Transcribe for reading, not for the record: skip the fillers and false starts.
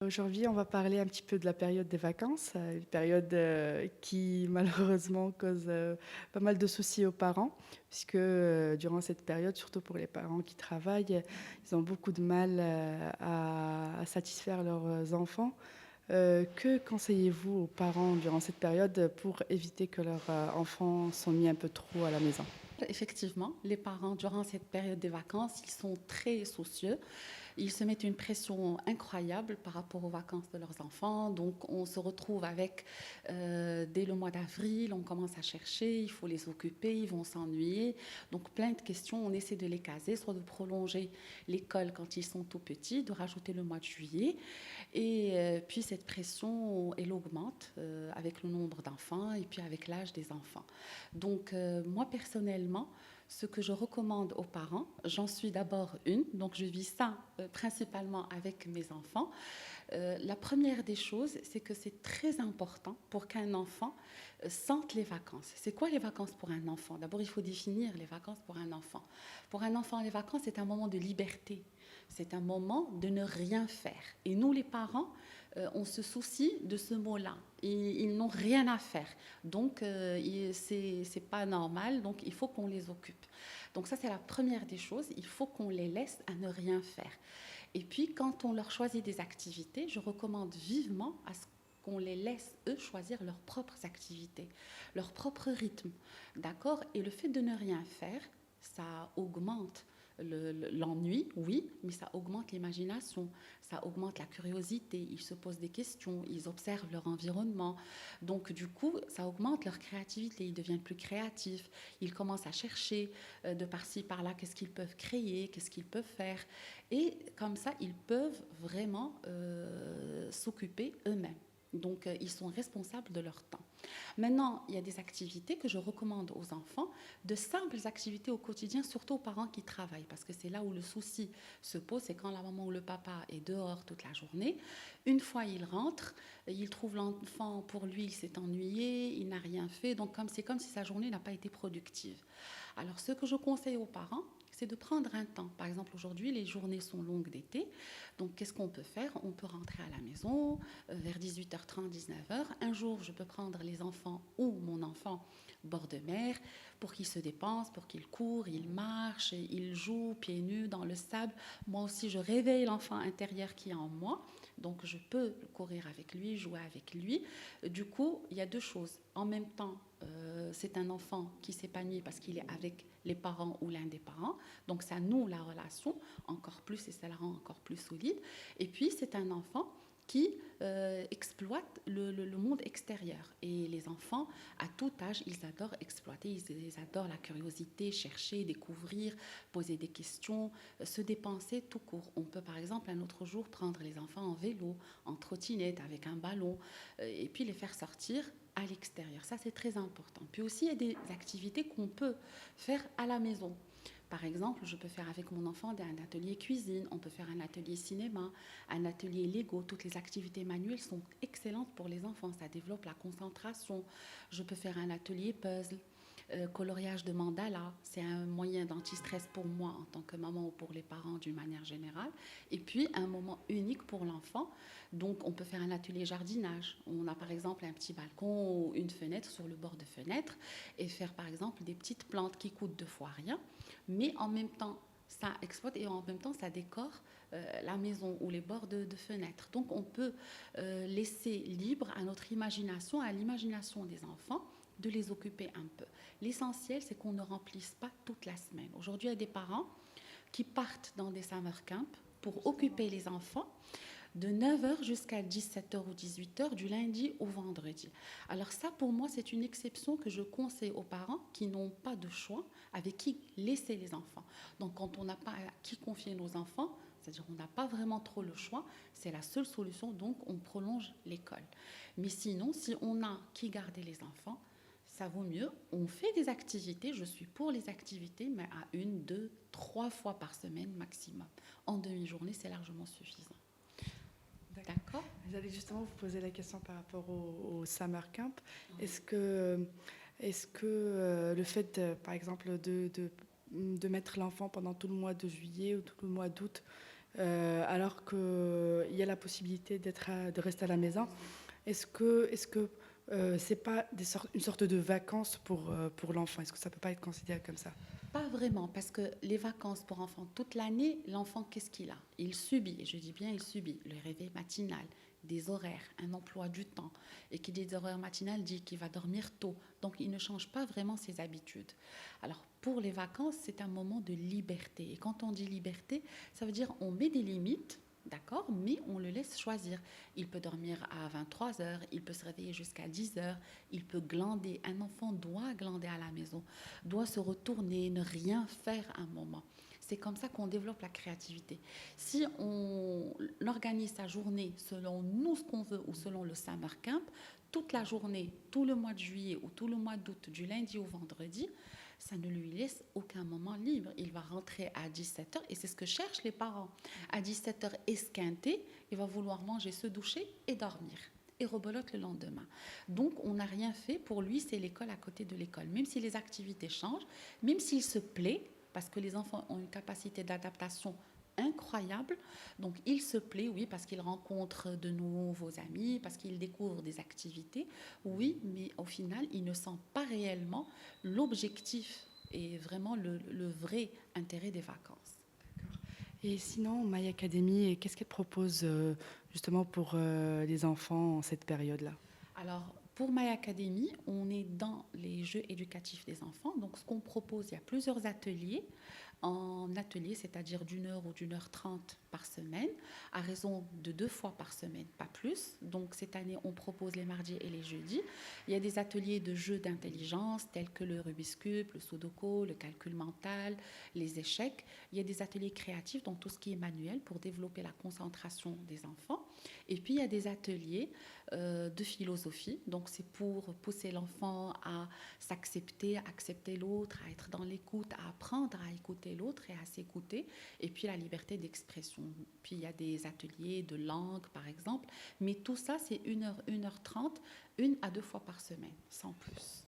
Aujourd'hui, on va parler un petit peu de la période des vacances, une période qui malheureusement cause pas mal de soucis aux parents, puisque durant cette période, surtout pour les parents qui travaillent, ils ont beaucoup de mal à satisfaire leurs enfants. Que conseillez-vous aux parents durant cette période pour éviter que leurs enfants soient mis un peu trop à la maison? Effectivement, les parents, durant cette période des vacances, ils sont très soucieux. Ils se mettent une pression incroyable par rapport aux vacances de leurs enfants. Donc, on se retrouve avec, dès le mois d'avril, on commence à chercher, il faut les occuper, ils vont s'ennuyer. Donc, plein de questions, on essaie de les caser, soit de prolonger l'école quand ils sont tout petits, de rajouter le mois de juillet. Et puis, cette pression, elle augmente avec le nombre d'enfants et puis avec l'âge des enfants. Donc, moi, personnellement, ce que je recommande aux parents, j'en suis d'abord une, donc je vis ça principalement avec mes enfants. La première des choses, c'est que c'est très important pour qu'un enfant sente les vacances. C'est quoi les vacances pour un enfant? D'abord, il faut définir les vacances pour un enfant. Pour un enfant, les vacances, c'est un moment de liberté. C'est un moment de ne rien faire. Et nous, les parents, on se soucie de ce mot-là. Ils n'ont rien à faire. Donc, c'est pas normal. Donc, il faut qu'on les occupe. Donc, ça, c'est la première des choses. Il faut qu'on les laisse à ne rien faire. Et puis, quand on leur choisit des activités, je recommande vivement à ce qu'on les laisse, eux, choisir leurs propres activités, leur propre rythme. D'accord? Et le fait de ne rien faire, ça augmente l'ennui, oui, mais ça augmente l'imagination, ça augmente la curiosité, ils se posent des questions, ils observent leur environnement. Donc du coup, ça augmente leur créativité, ils deviennent plus créatifs, ils commencent à chercher de par-ci, par-là, qu'est-ce qu'ils peuvent créer, qu'est-ce qu'ils peuvent faire. Et comme ça, ils peuvent vraiment s'occuper eux-mêmes. Donc, ils sont responsables de leur temps. Maintenant, il y a des activités que je recommande aux enfants, de simples activités au quotidien, surtout aux parents qui travaillent, parce que c'est là où le souci se pose, c'est quand la maman ou le papa est dehors toute la journée. Une fois il rentre, il trouve l'enfant, pour lui, il s'est ennuyé, il n'a rien fait, donc c'est comme si sa journée n'a pas été productive. Alors, ce que je conseille aux parents, c'est de prendre un temps. Par exemple, aujourd'hui, les journées sont longues d'été. Donc, qu'est-ce qu'on peut faire? On peut rentrer à la maison vers 18h30, 19h. Un jour, je peux prendre les enfants ou mon enfant bord de mer pour qu'il se dépense, pour qu'il court, il marche, il joue pieds nus dans le sable. Moi aussi, je réveille l'enfant intérieur qui est en moi. Donc, je peux courir avec lui, jouer avec lui. Du coup, il y a deux choses. En même temps, c'est un enfant qui s'épanouit parce qu'il est avec les parents ou l'un des parents. Donc, ça noue la relation encore plus et ça la rend encore plus solide. Et puis, c'est un enfant qui exploite le monde extérieur. Et les enfants, à tout âge, ils adorent exploiter, ils adorent la curiosité, chercher, découvrir, poser des questions, se dépenser tout court. On peut par exemple un autre jour prendre les enfants en vélo, en trottinette, avec un ballon, et puis les faire sortir à l'extérieur. Ça, c'est très important. Puis aussi, il y a des activités qu'on peut faire à la maison. Par exemple, je peux faire avec mon enfant un atelier cuisine, on peut faire un atelier cinéma, un atelier Lego. Toutes les activités manuelles sont excellentes pour les enfants, ça développe la concentration. Je peux faire un atelier puzzle, coloriage de mandala, c'est un moyen d'anti-stress pour moi en tant que maman ou pour les parents d'une manière générale. Et puis un moment unique pour l'enfant. Donc on peut faire un atelier jardinage. On a par exemple un petit balcon ou une fenêtre sur le bord de fenêtre et faire par exemple des petites plantes qui coûtent deux fois rien, mais en même temps ça exploite et en même temps ça décore la maison ou les bords de fenêtres. Donc on peut laisser libre à notre imagination, à l'imagination des enfants, de les occuper un peu. L'essentiel, c'est qu'on ne remplisse pas toute la semaine. Aujourd'hui, il y a des parents qui partent dans des summer camps pour occuper les enfants de 9h jusqu'à 17h ou 18h du lundi au vendredi. Alors ça, pour moi, c'est une exception que je conseille aux parents qui n'ont pas de choix avec qui laisser les enfants. Donc quand on n'a pas à qui confier nos enfants, c'est-à-dire qu'on n'a pas vraiment trop le choix, c'est la seule solution, donc on prolonge l'école. Mais sinon, si on a qui garder les enfants, ça vaut mieux. On fait des activités, je suis pour les activités, mais à une, deux, trois fois par semaine maximum. En demi-journée, c'est largement suffisant. D'accord. D'accord. J'allais justement vous poser la question par rapport au summer camp. Oui. Est-ce que le fait, par exemple, de mettre l'enfant pendant tout le mois de juillet ou tout le mois d'août alors qu'il y a la possibilité de rester à la maison. Est-ce que c'est pas une sorte de vacances pour l'enfant? Est-ce que ça peut pas être considéré comme ça? Pas vraiment, parce que les vacances pour enfants toute l'année, l'enfant, qu'est-ce qu'il a? Il subit, et je dis bien il subit, le réveil matinal, des horaires, un emploi du temps. Et qui dit des horaires matinales dit qu'il va dormir tôt. Donc il ne change pas vraiment ses habitudes. Alors pour les vacances, c'est un moment de liberté. Et quand on dit liberté, ça veut dire on met des limites. D'accord, mais on le laisse choisir. Il peut dormir à 23 heures, il peut se réveiller jusqu'à 10 heures, il peut glander. Un enfant doit glander à la maison, doit se retourner, ne rien faire un moment. C'est comme ça qu'on développe la créativité. Si on organise sa journée selon nous ce qu'on veut ou selon le summer camp, toute la journée, tout le mois de juillet ou tout le mois d'août, du lundi au vendredi, ça ne lui laisse aucun moment libre. Il va rentrer à 17 heures et c'est ce que cherchent les parents. À 17 heures esquinté, il va vouloir manger, se doucher et dormir. Et rebelote le lendemain. Donc, on n'a rien fait. Pour lui, c'est l'école à côté de l'école. Même si les activités changent, même s'il se plaît, parce que les enfants ont une capacité d'adaptation incroyable. Donc, il se plaît, oui, parce qu'il rencontre de nouveaux amis, parce qu'il découvre des activités, oui, mais au final, il ne sent pas réellement l'objectif et vraiment le vrai intérêt des vacances. Et sinon, My Academy, qu'est-ce qu'elle propose justement pour les enfants en cette période-là? Alors, pour My Academy, on est dans les jeux éducatifs des enfants. Donc, ce qu'on propose, il y a plusieurs ateliers. En atelier, c'est-à-dire d'1 heure ou d'1 h 30 par semaine, à raison de 2 fois par semaine, pas plus. Donc, cette année, on propose les mardis et les jeudis. Il y a des ateliers de jeux d'intelligence tels que le Rubik's Cube, le Sudoku, le calcul mental, les échecs. Il y a des ateliers créatifs, donc tout ce qui est manuel pour développer la concentration des enfants. Et puis, il y a des ateliers de philosophie. Donc, c'est pour pousser l'enfant à s'accepter, à accepter l'autre, à être dans l'écoute, à apprendre à écouter l'autre et à s'écouter. Et puis, la liberté d'expression. Puis, il y a des ateliers de langue, par exemple. Mais tout ça, c'est 1 heure, 1 h 30, 1 à 2 fois par semaine, sans plus.